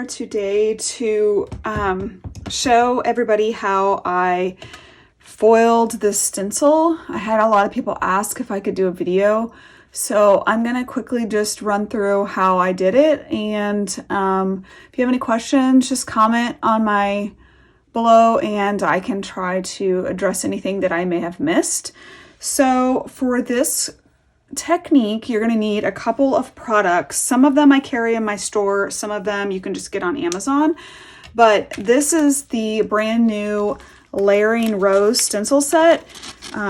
today to show everybody how I foiled this stencil. I had a lot of people ask if I could do a video, so I'm gonna quickly just run through how I did it, and if you have any questions, just comment on my below and I can try to address anything that I may have missed. So for this technique, you're going to need a couple of products. Some of them I carry in my store, some of them you can just get on Amazon, but this is the brand new Layering Rose Stencil Set.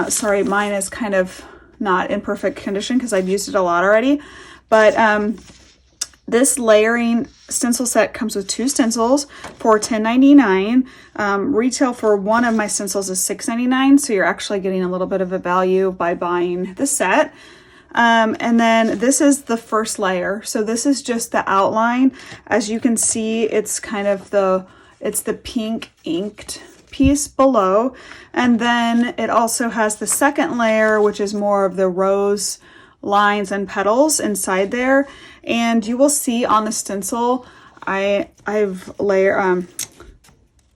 Sorry, mine is kind of not in perfect condition because I've used it a lot already, but this layering stencil set comes with 2 stencils for $10.99. Retail for one of my stencils is $6.99, so you're actually getting a little bit of a value by buying the set. And then this is the first layer. So this is just the outline. As you can see, it's kind of the pink inked piece below. And then it also has the second layer, which is more of the rose lines and petals inside there. And you will see on the stencil, I've layered,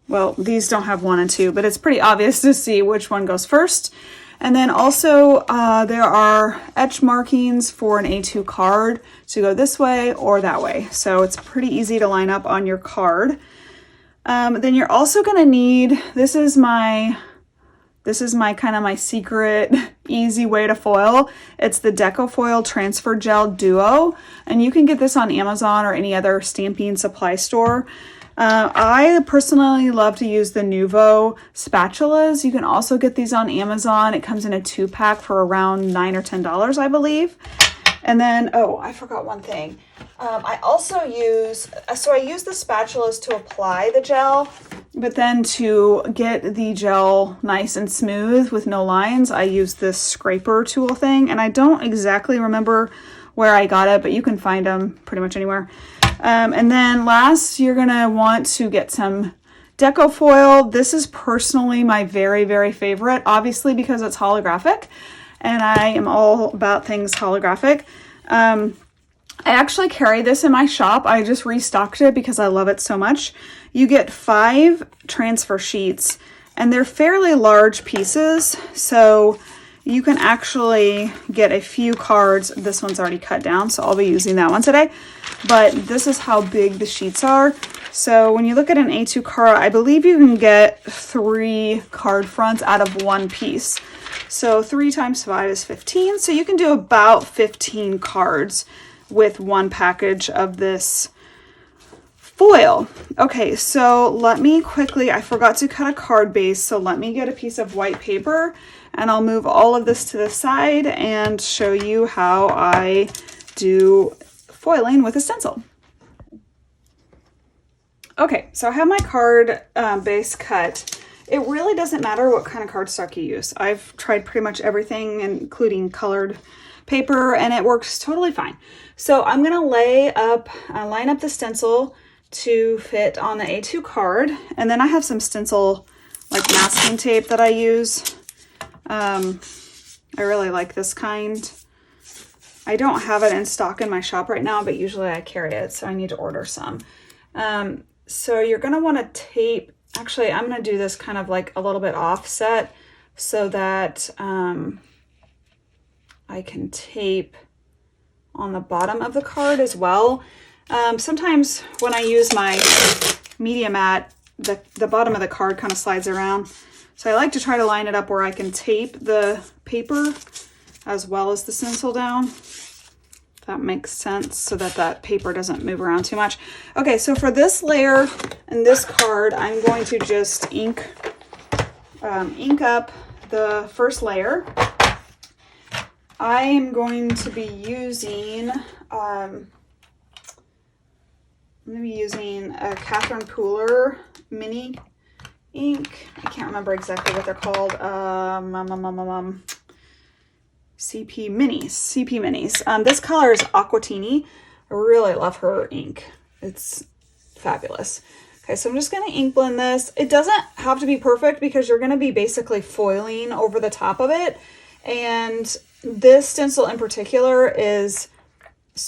well, these don't have 1 and 2, but it's pretty obvious to see which one goes first. And then also there are etch markings for an A2 card to go this way or that way. So it's pretty easy to line up on your card. Then you're also going to need, this is my kind of my secret easy way to foil. It's the Deco Foil Transfer Gel Duo, and you can get this on Amazon or any other stamping supply store. I personally love to use the Nuvo spatulas. You can also get these on Amazon. It comes in a 2-pack for around $9 or $10, I believe. And then, oh, I forgot one thing. I also use the spatulas to apply the gel, but then to get the gel nice and smooth with no lines, I use this scraper tool thing, and I don't exactly remember where I got it, but you can find them pretty much anywhere. And then last, you're gonna want to get some Deco foil. This is personally my very, very favorite, obviously because it's holographic, and I am all about things holographic. I actually carry this in my shop. I just restocked it because I love it so much. You get 5 transfer sheets, and they're fairly large pieces, so you can actually get a few cards. This one's already cut down, so I'll be using that one today. But this is how big the sheets are. So when you look at an A2 card, I believe you can get 3 card fronts out of 1 piece. So 3 times 5 is 15. So you can do about 15 cards with 1 package of this foil. Okay, so let me quickly, I forgot to cut a card base, so let me get a piece of white paper and I'll move all of this to the side and show you how I do foiling with a stencil. Okay, so I have my card base cut. It really doesn't matter what kind of cardstock you use. I've tried pretty much everything, including colored paper, and it works totally fine. So I'm gonna line up the stencil to fit on the A2 card, and then I have some stencil like masking tape that I use. I really like this kind. I don't have it in stock in my shop right now, but usually I carry it, so I need to order some. So you're gonna wanna tape, actually I'm gonna do this kind of like a little bit offset so that I can tape on the bottom of the card as well. Sometimes when I use my media mat, the bottom of the card kind of slides around. So I like to try to line it up where I can tape the paper as well as the stencil down. If that makes sense, so that that paper doesn't move around too much. Okay, so for this layer and this card, I'm going to just ink up the first layer. I am going to be using, I'm going to be using a Catherine Pooler mini ink. I can't remember exactly what they're called. CP Minis. This color is Aquatini. I really love her ink. It's fabulous. Okay, so I'm just going to ink blend this. It doesn't have to be perfect because you're going to be basically foiling over the top of it. And this stencil in particular is,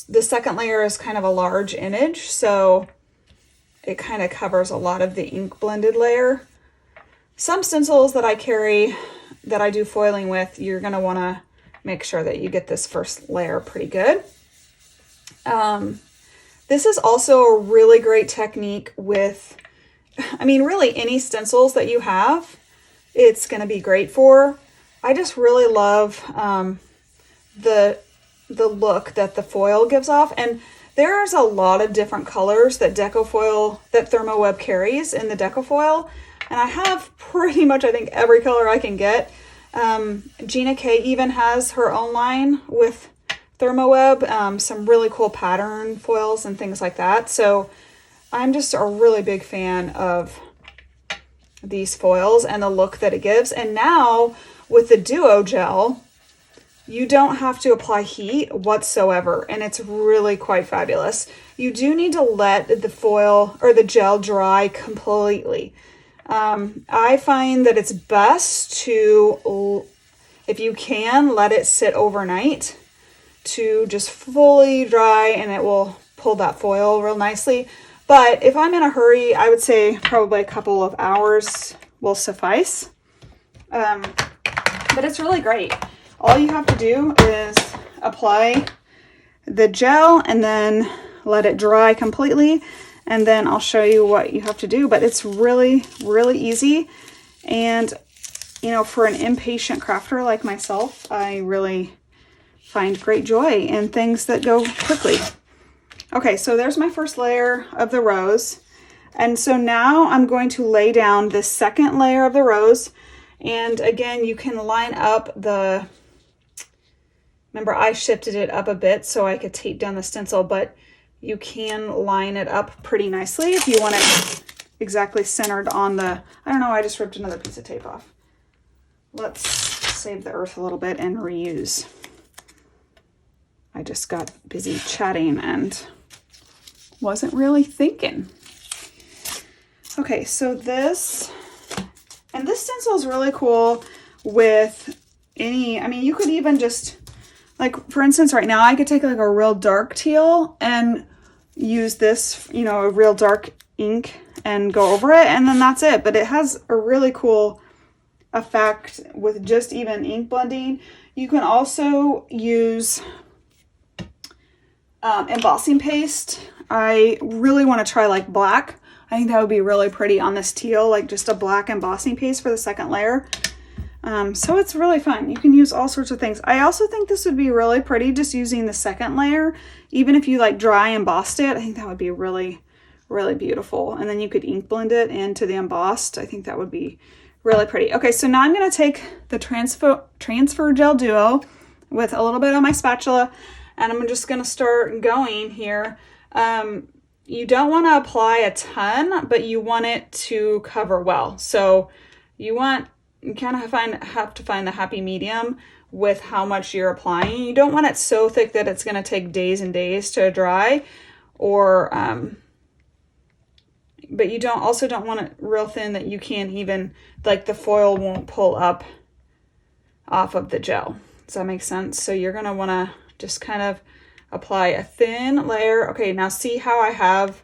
the second layer is kind of a large image. So it kind of covers a lot of the ink blended layer. Some stencils that I carry, that I do foiling with, you're going to want to make sure that you get this first layer pretty good. This is also a really great technique with, I mean, really any stencils that you have, it's going to be great for. I just really love the look that the foil gives off. And there's a lot of different colors that Thermoweb carries in the deco foil. And I have pretty much, I think, every color I can get. Gina K even has her own line with Thermoweb, some really cool pattern foils and things like that. So I'm just a really big fan of these foils and the look that it gives. And now with the Duo gel, you don't have to apply heat whatsoever, and it's really quite fabulous. You do need to let the foil or the gel dry completely. I find that it's best to, if you can, let it sit overnight to just fully dry, and it will pull that foil real nicely. But if I'm in a hurry, I would say probably a couple of hours will suffice. But it's really great. All you have to do is apply the gel and then let it dry completely. And then I'll show you what you have to do. But it's really, really easy. And, you know, for an impatient crafter like myself, I really find great joy in things that go quickly. Okay, so there's my first layer of the rose. And so now I'm going to lay down the second layer of the rose. And again, you can line up the, remember I shifted it up a bit so I could tape down the stencil, but you can line it up pretty nicely if you want it exactly centered on the, I don't know, I just ripped another piece of tape off. Let's save the earth a little bit and reuse. I just got busy chatting and wasn't really thinking. Okay, so this stencil is really cool with any, I mean, you could even just, like, for instance, right now I could take like a real dark teal and use this, you know, a real dark ink and go over it, and then that's it. But it has a really cool effect with just even ink blending. You can also use embossing paste. I really want to try like black. I think that would be really pretty on this teal, like just a black embossing paste for the second layer. So it's really fun. You can use all sorts of things. I also think this would be really pretty just using the second layer. Even if you like dry embossed it, I think that would be really, really beautiful. And then you could ink blend it into the embossed. I think that would be really pretty. Okay, so now I'm going to take the Transfer Gel Duo with a little bit on my spatula, and I'm just going to start going here. You don't want to apply a ton, but you want it to cover well. So you kind of have to find the happy medium with how much you're applying. You don't want it so thick that it's going to take days and days to dry, or but you also don't want it real thin that you can't even, like, the foil won't pull up off of the gel. Does that make sense? So you're going to want to just kind of apply a thin layer. Okay, now see how I have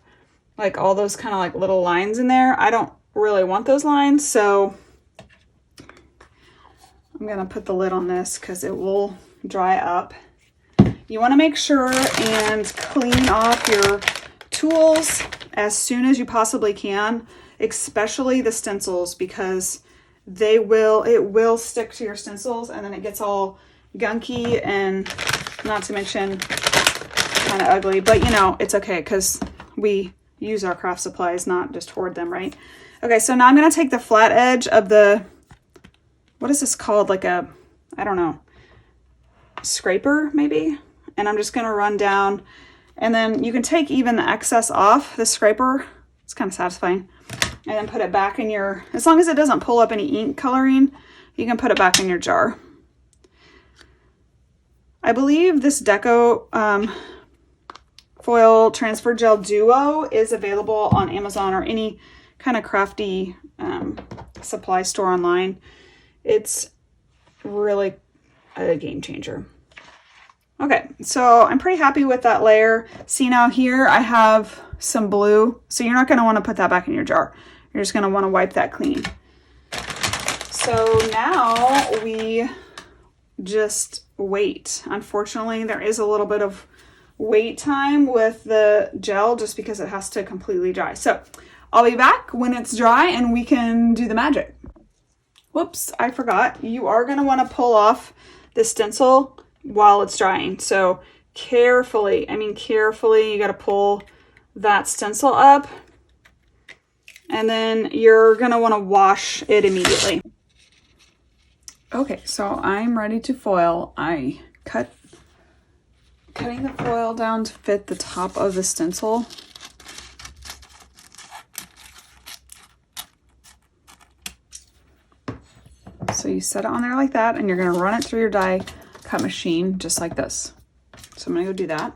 like all those kind of like little lines in there? I don't really want those lines, so I'm gonna put the lid on this because it will dry up. You want to make sure and clean off your tools as soon as you possibly can, especially the stencils, because it will stick to your stencils and then it gets all gunky and not to mention kind of ugly. But you know, it's okay because we use our craft supplies, not just hoard them, right? Okay, so now I'm going to take the flat edge of the, what is this called? Like a, I don't know, scraper maybe? And I'm just going to run down, and then you can take even the excess off the scraper. It's kind of satisfying. And then put it back in your, as long as it doesn't pull up any ink coloring, you can put it back in your jar. I believe this Deco Foil Transfer Gel Duo is available on Amazon or any kind of crafty supply store online. It's really a game changer. Okay, so I'm pretty happy with that layer. See, now here I have some blue, so you're not going to want to put that back in your jar. You're just going to want to wipe that clean. So now we just wait. Unfortunately, there is a little bit of wait time with the gel just because it has to completely dry. So I'll be back when it's dry and we can do the magic. Whoops, I forgot. You are going to want to pull off the stencil while it's drying. So carefully, carefully, you got to pull that stencil up, and then you're going to want to wash it immediately. Okay, so I'm ready to foil. I cutting the foil down to fit the top of the stencil. So you set it on there like that, and you're going to run it through your die cut machine just like this. So I'm going to go do that.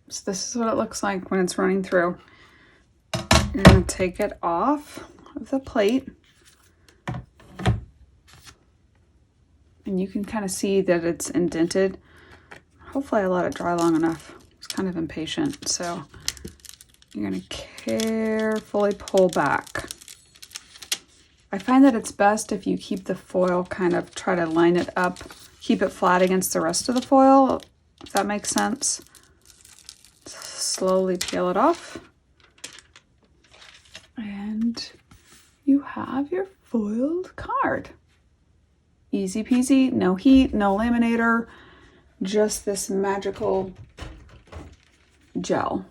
So this is what it looks like when it's running through. You're going to take it off of the plate. And you can kind of see that it's indented. Hopefully I let it dry long enough. I was kind of impatient. So you're going to carefully pull back. I find that it's best if you keep the foil, kind of try to line it up, keep it flat against the rest of the foil, if that makes sense. Slowly peel it off, and you have your foiled card. Easy peasy, no heat, no laminator, just this magical gel.